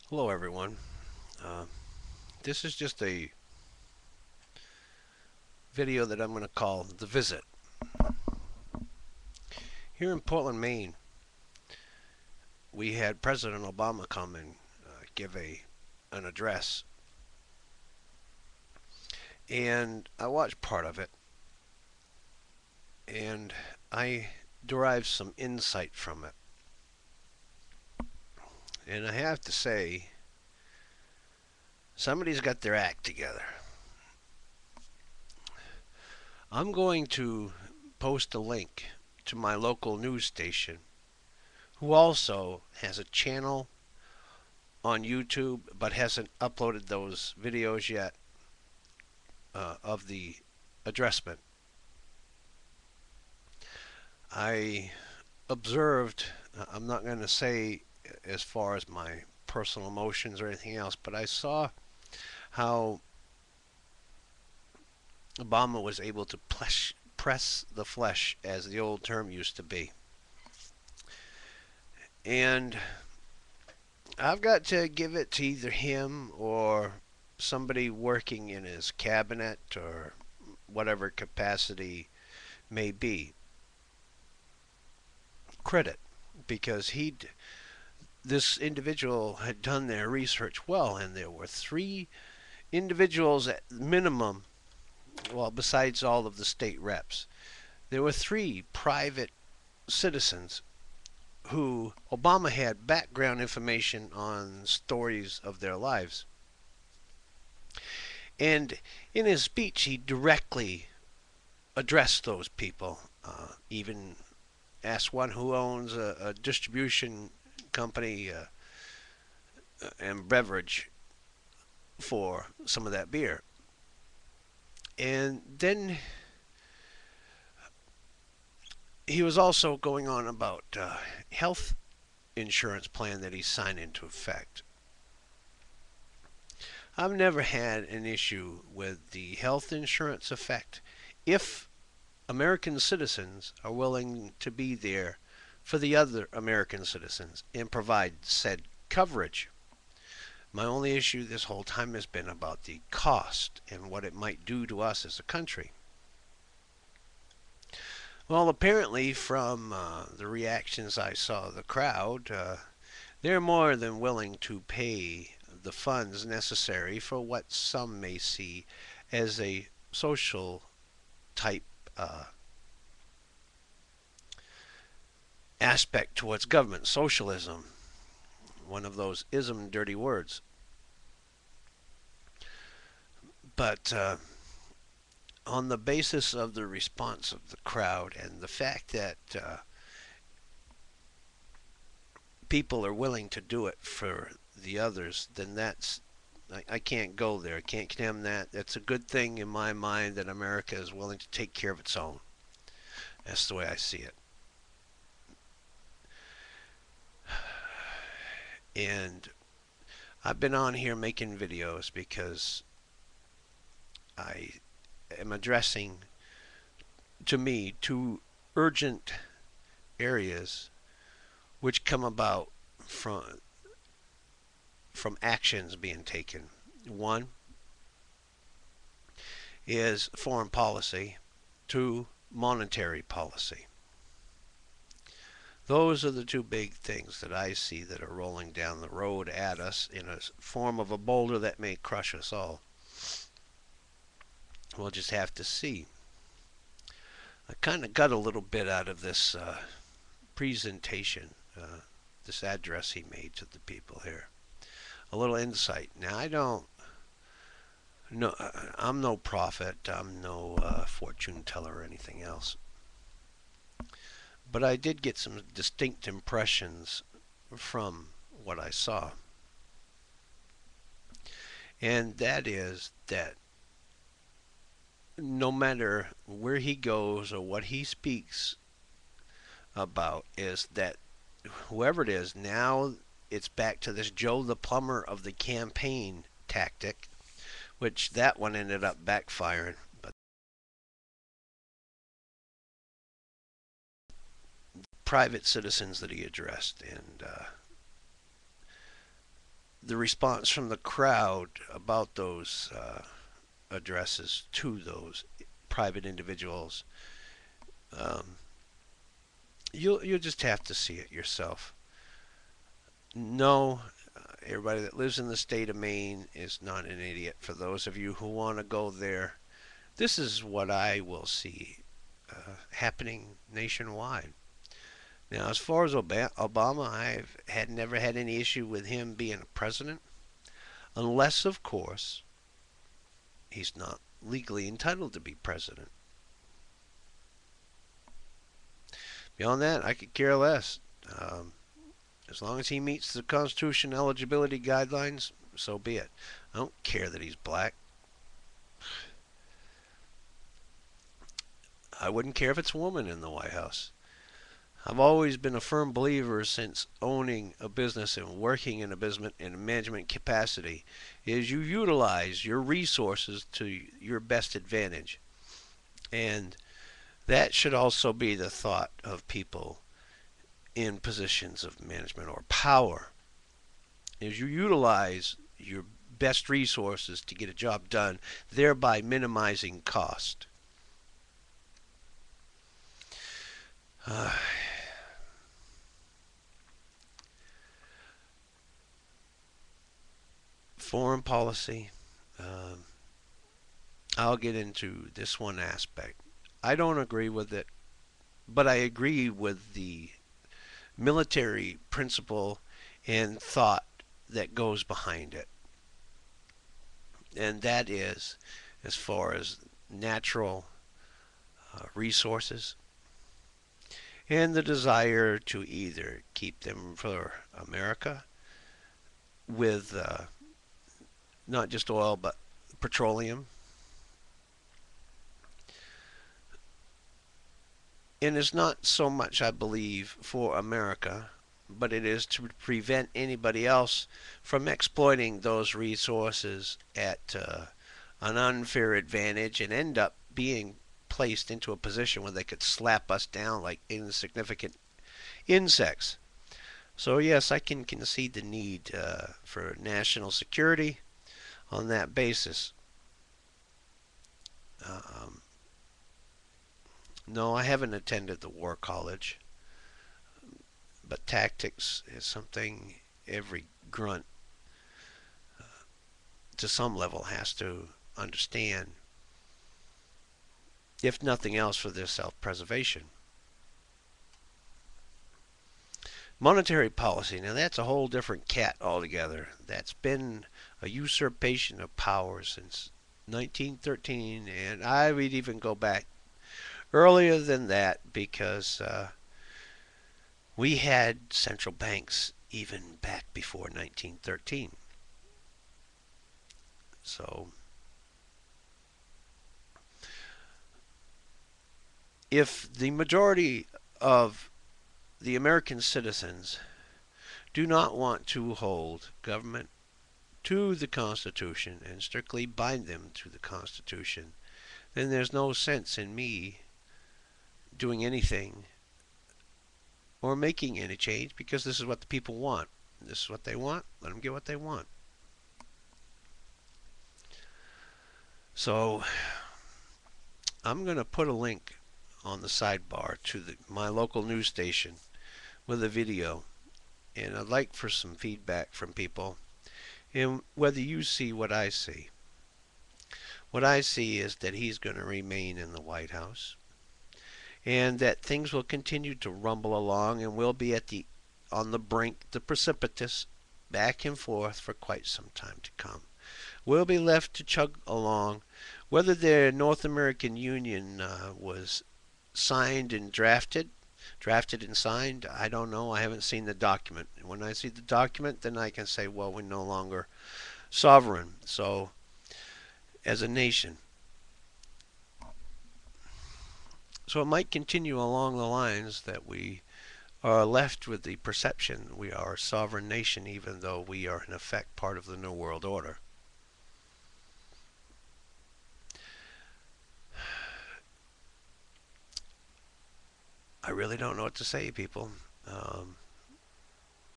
Hello, everyone. Uh, this is just a video that I'm going to call The Visit. Here in Portland, Maine, we had President Obama come and give an address, and I watched part of it, and I derived some insight from it. And I have to say, somebody's got their act together. I'm going to post a link to my local news station, who also has a channel on YouTube but hasn't uploaded those videos yet of the addressment. I observed, I'm not going to say as far as my personal emotions or anything else, but I saw how Obama was able to press the flesh, as the old term used to be. And I've got to give it to either him or somebody working in his cabinet or whatever capacity may be credit, because this individual had done their research well, and there were three individuals at minimum, well, besides all of the state reps, there were three private citizens who Obama had background information on stories of their lives. And in his speech, he directly addressed those people, even asked one who owns a distribution company and beverage for some of that beer. And then he was also going on about health insurance plan that he signed into effect. I've never had an issue with the health insurance effect if American citizens are willing to be there for the other American citizens and provide said coverage. My only issue this whole time has been about the cost and what it might do to us as a country. Well, apparently, from the reactions I saw of the crowd, they're more than willing to pay the funds necessary for what some may see as a social type aspect towards government, socialism, one of those ism dirty words. But on the basis of the response of the crowd and the fact that people are willing to do it for the others, then I can't go there. I can't condemn that. That's a good thing in my mind that America is willing to take care of its own. That's the way I see it. And I've been on here making videos because I am addressing, to me, two urgent areas which come about from actions being taken. One is foreign policy. Two, monetary policy. Those are the two big things that I see that are rolling down the road at us in a form of a boulder that may crush us all. We'll just have to see. I kind of got a little bit out of this presentation, this address he made to the people here. A little insight. Now, I don't know, I'm no prophet, I'm no fortune teller or anything else. But I did get some distinct impressions from what I saw. And that is that no matter where he goes or what he speaks about, is that whoever it is, now it's back to this Joe the plumber of the campaign tactic, which that one ended up backfiring. But private citizens that he addressed, and the response from the crowd about those addresses to those private individuals, um, you'll just have to see it yourself. No, everybody that lives in the state of Maine is not an idiot. For those of you who want to go there, this is what I will see happening nationwide. Now, as far as Obama, I've never had any issue with him being a president, unless, of course, he's not legally entitled to be president. Beyond that, I could care less. Um, as long as he meets the Constitution eligibility guidelines, so be it. I don't care that he's black. I wouldn't care if it's a woman in the White House. I've always been a firm believer since owning a business and working in a business in a management capacity is you utilize your resources to your best advantage. And that should also be the thought of people in positions of management or power is you utilize your best resources to get a job done, thereby minimizing cost. Uh, Foreign policy. Um, I'll get into this one aspect. I don't agree with it, but I agree with the military principle and thought that goes behind it. And that is as far as natural resources and the desire to either keep them for America with not just oil but petroleum. And it's not so much, I believe, for America, but it is to prevent anybody else from exploiting those resources at an unfair advantage and end up being placed into a position where they could slap us down like insignificant insects. So, yes, I can concede the need for national security on that basis. Um, no, I haven't attended the War College, but tactics is something every grunt to some level has to understand, if nothing else for their self-preservation. Monetary policy, now that's a whole different cat altogether. That's been a usurpation of power since 1913, and I would even go back earlier than that because we had central banks even back before 1913. So if the majority of the American citizens do not want to hold government to the Constitution and strictly bind them to the Constitution, then there's no sense in me doing anything or making any change because this is what the people want. This is what they want. Let them get what they want. So I'm going to put a link on the sidebar to my local news station with a video, and I'd like for some feedback from people and whether you see what I see. What I see is that he's going to remain in the White House and that things will continue to rumble along and we'll be on the brink, the precipitous, back and forth for quite some time to come. We'll be left to chug along. Whether the North American Union was signed and drafted and signed, I don't know. I haven't seen the document. When I see the document, then I can say, well, we're no longer sovereign. So, as a nation. So it might continue along the lines that we are left with the perception we are a sovereign nation, even though we are in effect part of the New World Order. I really don't know what to say, people.